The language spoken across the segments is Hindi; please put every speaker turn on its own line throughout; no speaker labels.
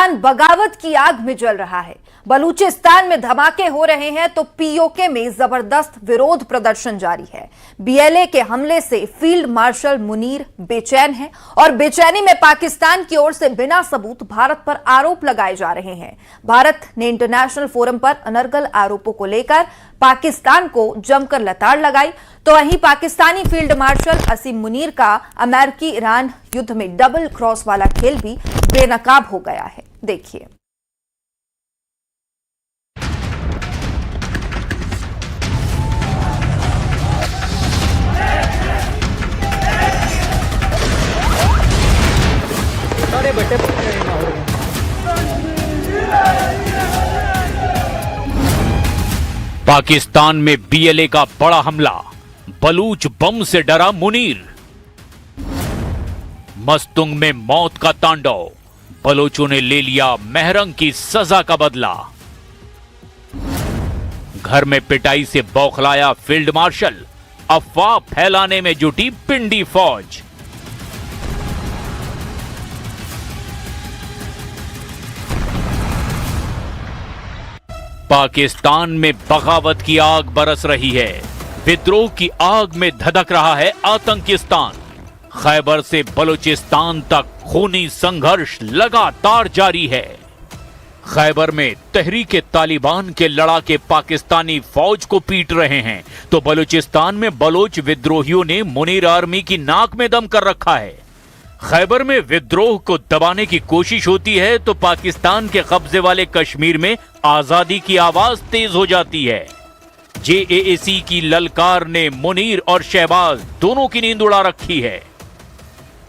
पाकिस्तान बगावत की आग में जल रहा है। बलूचिस्तान में धमाके हो रहे हैं तो पीओके में जबरदस्त विरोध प्रदर्शन जारी है। बीएलए के हमले से फील्ड मार्शल मुनीर बेचैन हैं और बेचैनी में पाकिस्तान की ओर से बिना सबूत भारत पर आरोप लगाए जा रहे हैं। भारत ने इंटरनेशनल फोरम पर अनर्गल आरोपों को लेकर पाकिस्तान को जमकर लताड़ लगाई, तो वहीं पाकिस्तानी फील्ड मार्शल असीम मुनीर का अमेरिकी ईरान युद्ध में डबल क्रॉस वाला खेल भी बेनकाब हो गया है। देखिए।
पाकिस्तान में बीएलए का बड़ा हमला, बलूच बम से डरा मुनीर। मस्तुंग में मौत का तांडव, बलोचों ने ले लिया महरंग की सजा का बदला। घर में पिटाई से बौखलाया फील्ड मार्शल, अफवाह फैलाने में जुटी पिंडी फौज। पाकिस्तान में बगावत की आग बरस रही है, विद्रोह की आग में धधक रहा है आतंकिस्तान। खैबर से बलूचिस्तान तक खूनी संघर्ष लगातार जारी है। खैबर में तहरीक तालिबान के लड़ाके पाकिस्तानी फौज को पीट रहे हैं, तो बलूचिस्तान में बलोच विद्रोहियों ने मुनीर आर्मी की नाक में दम कर रखा है। खैबर में विद्रोह को दबाने की कोशिश होती है तो पाकिस्तान के कब्जे वाले कश्मीर में आजादी की आवाज तेज हो जाती है। जेएसी की ललकार ने मुनीर और शहबाज दोनों की नींद उड़ा रखी है।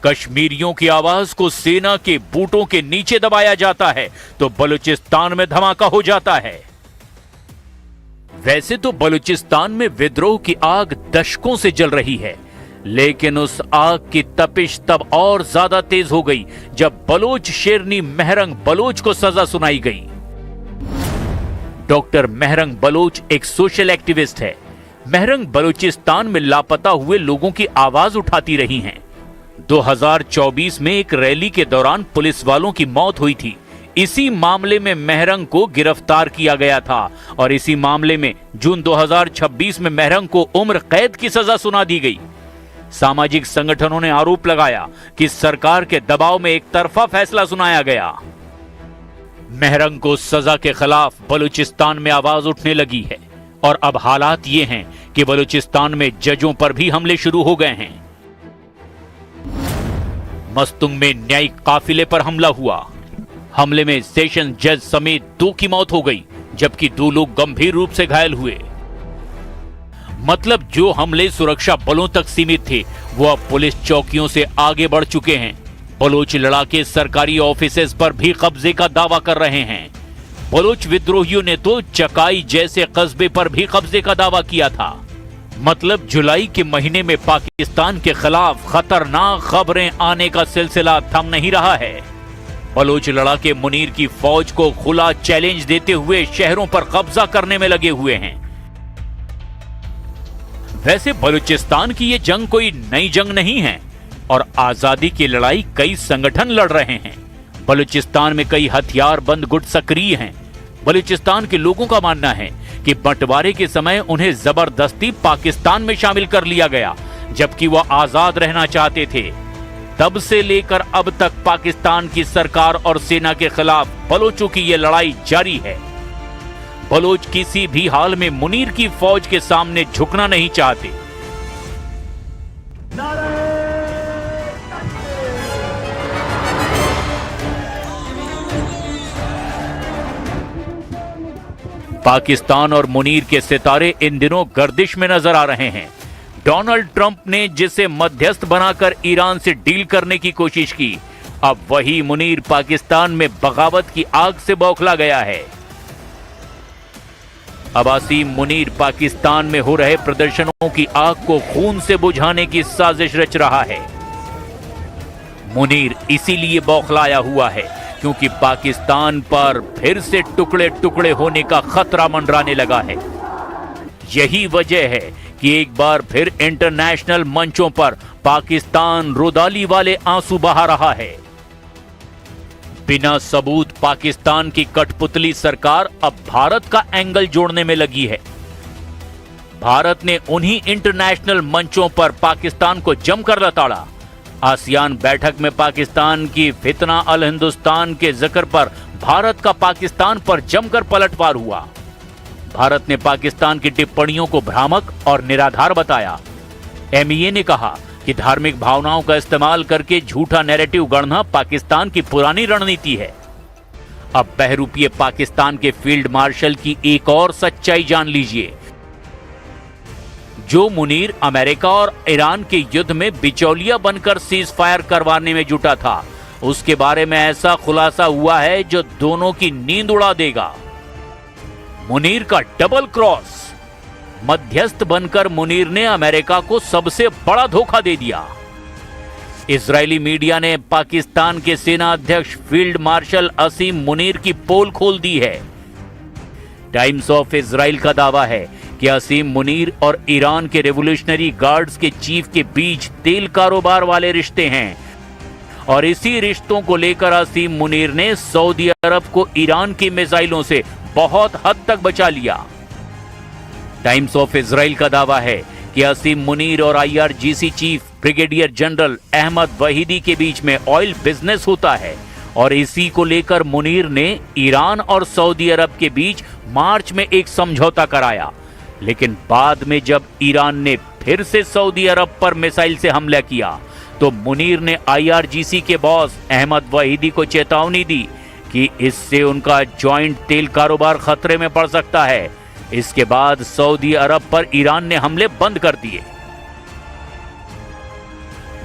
कश्मीरियों की आवाज को सेना के बूटों के नीचे दबाया जाता है तो बलूचिस्तान में धमाका हो जाता है। वैसे तो बलूचिस्तान में विद्रोह की आग दशकों से जल रही है, लेकिन उस आग की तपिश तब और ज्यादा तेज हो गई जब बलोच शेरनी महरंग बलोच को सजा सुनाई गई। डॉक्टर महरंग बलोच एक सोशल एक्टिविस्ट है। महरंग बलूचिस्तान में लापता हुए लोगों की आवाज उठाती रही हैं। 2024 में एक रैली के दौरान पुलिस वालों की मौत हुई थी। इसी मामले में महरंग को गिरफ्तार किया गया था और इसी मामले में जून 2026 में महरंग को उम्र कैद की सजा सुना दी गई। सामाजिक संगठनों ने आरोप लगाया कि सरकार के दबाव में एक तरफा फैसला सुनाया गया। महरंग को सजा के खिलाफ बलूचिस्तान में आवाज उठने लगी है और अब हालात ये हैं कि बलूचिस्तान में जजों पर भी हमले शुरू हो गए हैं। मस्तुंग में न्यायिक काफिले पर हमला हुआ। हमले में सेशन जज समेत 2 की मौत हो गई, जबकि 2 लोग गंभीर रूप से घायल हुए। मतलब जो हमले सुरक्षा बलों तक सीमित थे वो अब पुलिस चौकियों से आगे बढ़ चुके हैं। बलोच लड़ाके सरकारी ऑफिसेज पर भी कब्जे का दावा कर रहे हैं। बलोच विद्रोहियों ने तो चकाई जैसे कस्बे पर भी कब्जे का दावा किया था। मतलब जुलाई के महीने में पाकिस्तान के खिलाफ खतरनाक खबरें आने का सिलसिला थम नहीं रहा है। बलोच लड़ाके मुनीर की फौज को खुला चैलेंज देते हुए शहरों पर कब्जा करने में लगे हुए हैं। वैसे बलूचिस्तान की ये जंग कोई नई जंग नहीं है और आजादी की लड़ाई कई संगठन लड़ रहे हैं। बलूचिस्तान में कई हथियारबंद गुट सक्रिय हैं। बलूचिस्तान के लोगों का मानना है कि बंटवारे के समय उन्हें जबरदस्ती पाकिस्तान में शामिल कर लिया गया, जबकि वह आजाद रहना चाहते थे। तब से लेकर अब तक पाकिस्तान की सरकार और सेना के खिलाफ बलोचों की यह लड़ाई जारी है। बलोच किसी भी हाल में मुनीर की फौज के सामने झुकना नहीं चाहते। पाकिस्तान और मुनीर के सितारे इन दिनों गर्दिश में नजर आ रहे हैं। डोनाल्ड ट्रंप ने जिसे मध्यस्थ बनाकर ईरान से डील करने की कोशिश की, अब वही मुनीर पाकिस्तान में बगावत की आग से बौखला गया है। अब असीम मुनीर पाकिस्तान में हो रहे प्रदर्शनों की आग को खून से बुझाने की साजिश रच रहा है। मुनीर इसीलिए बौखलाया हुआ है क्योंकि पाकिस्तान पर फिर से टुकड़े टुकड़े होने का खतरा मंडराने लगा है। यही वजह है कि एक बार फिर इंटरनेशनल मंचों पर पाकिस्तान रुदाली वाले आंसू बहा रहा है। बिना सबूत पाकिस्तान की कठपुतली सरकार अब भारत का एंगल जोड़ने में लगी है। भारत ने उन्हीं इंटरनेशनल मंचों पर पाकिस्तान को जमकर लताड़ा। आसियान बैठक में पाकिस्तान की फितना अल हिंदुस्तान के जिक्र पर भारत का पाकिस्तान पर जमकर पलटवार हुआ। भारत ने पाकिस्तान की टिप्पणियों को भ्रामक और निराधार बताया। MEA ने कहा कि धार्मिक भावनाओं का इस्तेमाल करके झूठा नैरेटिव गढ़ना पाकिस्तान की पुरानी रणनीति है। अब बहरूपीय पाकिस्तान के फील्ड मार्शल की एक और सच्चाई जान लीजिए। जो मुनीर अमेरिका और ईरान के युद्ध में बिचौलिया बनकर सीज फायर करवाने में जुटा था, उसके बारे में ऐसा खुलासा हुआ है जो दोनों की नींद उड़ा देगा। मुनीर का डबल क्रॉस। मध्यस्थ बनकर मुनीर ने अमेरिका को सबसे बड़ा धोखा दे दिया। इजरायली मीडिया ने पाकिस्तान के सेना अध्यक्ष फील्ड मार्शल असीम मुनीर की पोल खोल दी है। टाइम्स ऑफ इजराइल का दावा है कि असीम मुनीर और ईरान के रेवोल्यूशनरी गार्ड्स के चीफ के बीच तेल कारोबार वाले रिश्ते हैं और इसी रिश्तों को लेकर असीम मुनीर ने सऊदी अरब को ईरान की मिसाइलों से बहुत हद तक बचा लिया। टाइम्स ऑफ इजराइल का दावा है कि असीम मुनीर और IRGC chief brigadier general Ahmad Vahidi के बीच में ऑयल बिजनेस होता है और इसी को लेकर मुनीर ने ईरान और सऊदी अरब के बीच मार्च में एक समझौता कराया। लेकिन बाद में जब ईरान ने फिर से सऊदी अरब पर मिसाइल से हमला किया तो मुनीर ने IRGC के बॉस अहमद वहीदी को चेतावनी दी कि इससे उनका जॉइंट तेल कारोबार खतरे में पड़ सकता है। इसके बाद सऊदी अरब पर ईरान ने हमले बंद कर दिए।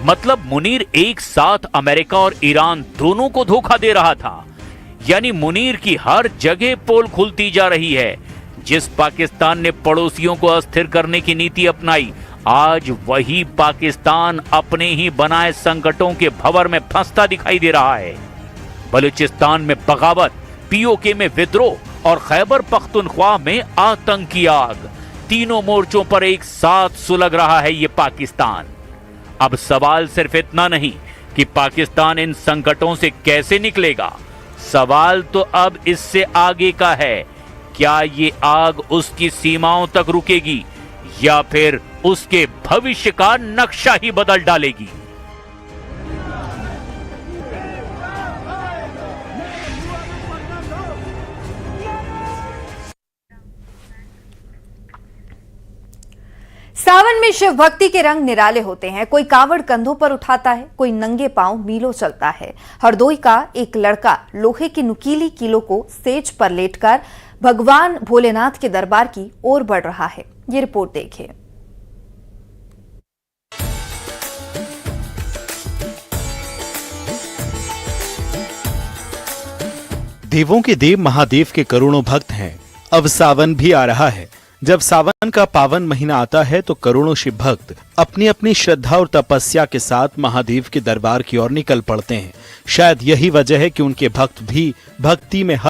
मतलब मुनीर एक साथ अमेरिका और ईरान दोनों को धोखा दे रहा था। यानी मुनीर की हर जगह पोल खुलती जा रही है। जिस पाकिस्तान ने पड़ोसियों को अस्थिर करने की नीति अपनाई, आज वही पाकिस्तान अपने ही बनाए संकटों के भंवर में फंसता दिखाई दे रहा है। बलूचिस्तान में बगावत, POK में विद्रोह और खैबर पख्तूनख्वा में आतंकी आग, तीनों मोर्चों पर एक साथ सुलग रहा है ये पाकिस्तान। अब सवाल सिर्फ इतना नहीं कि पाकिस्तान इन संकटों से कैसे निकलेगा, सवाल तो अब इससे आगे का है। क्या ये आग उसकी सीमाओं तक रुकेगी या फिर उसके भविष्य का नक्शा ही बदल डालेगी?
सावन में शिव भक्ति के रंग निराले होते हैं। कोई कावड़ कंधों पर उठाता है, कोई नंगे पांव मीलों चलता है। हरदोई का एक लड़का लोहे की नुकीली कीलों को सेज पर लेटकर भगवान भोलेनाथ के दरबार की ओर बढ़ रहा है। ये रिपोर्ट देखिए।
देवों के देव महादेव के करोड़ों भक्त हैं। अब सावन भी आ रहा है। जब सावन का पावन महीना आता है तो करोड़ों शिव भक्त अपनी अपनी श्रद्धा और तपस्या के साथ महादेव के दरबार की ओर निकल पड़ते हैं। शायद यही वजह है कि उनके भक्त भी भक्ति में